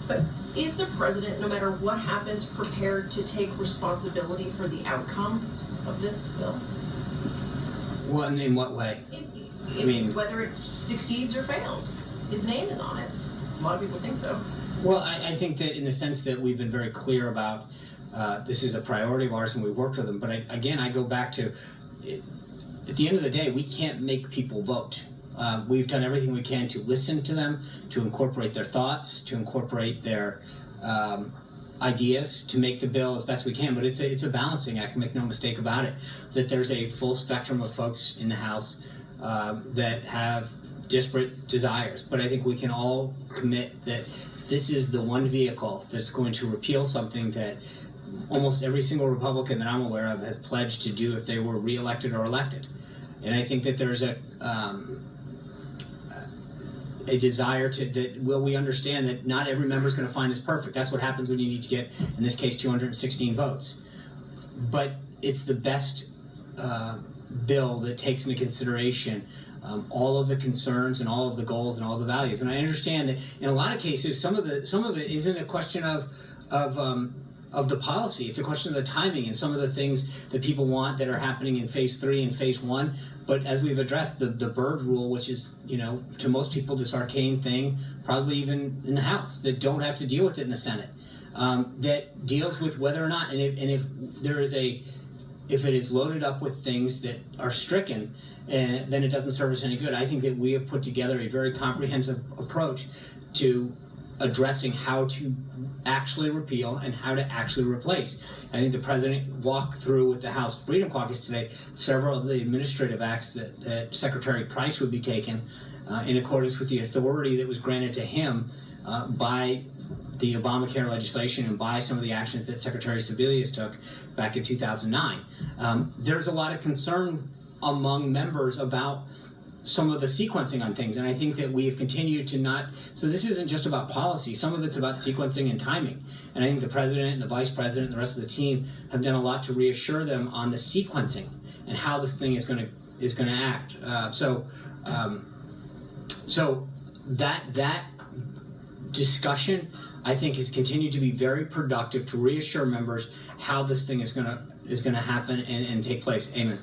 But is the president, no matter what happens, prepared to take responsibility for the outcome of this bill? Well, in what way? Whether it succeeds or fails. His name is on it. A lot of people think so. Well, I think that in the sense that we've been very clear about this is a priority of ours and we worked with them. But I go back to, at the end of the day, we can't make people vote. We've done everything we can to listen to them, to incorporate their thoughts, to incorporate their ideas, to make the bill as best we can. But it's a balancing act, make no mistake about it, that there's a full spectrum of folks in the House that have disparate desires. But I think we can all commit that this is the one vehicle that's going to repeal something that almost every single Republican that I'm aware of has pledged to do if they were reelected or elected. And I think that there's a desire we understand that not every member is going to find this perfect. That's what happens when you need to get, in this case, 216 votes. But it's the best bill that takes into consideration all of the concerns and all of the goals and all the values. And I understand that in a lot of cases, some of it isn't a question of the policy. It's a question of the timing and some of the things that people want that are happening in phase 3 and phase 1. But as we've addressed, the Byrd rule, which is, to most people this arcane thing, probably even in the House, that don't have to deal with it in the Senate, that deals with whether or not, and if it is loaded up with things that are stricken, then it doesn't serve us any good. I think that we have put together a very comprehensive approach to addressing how to actually repeal and how to actually replace. I think the president walked through with the House Freedom Caucus today several of the administrative acts that Secretary Price would be taking in accordance with the authority that was granted to him by the Obamacare legislation and by some of the actions that Secretary Sebelius took back in 2009. There's a lot of concern among members about some of the sequencing on things, and I think that we have continued to not, so this isn't just about policy, some of it's about sequencing and timing, and I think the president and the vice president and the rest of the team have done a lot to reassure them on the sequencing and how this thing is going to act. So that discussion, I think, has continued to be very productive to reassure members how this thing is going to happen and take place. Amen.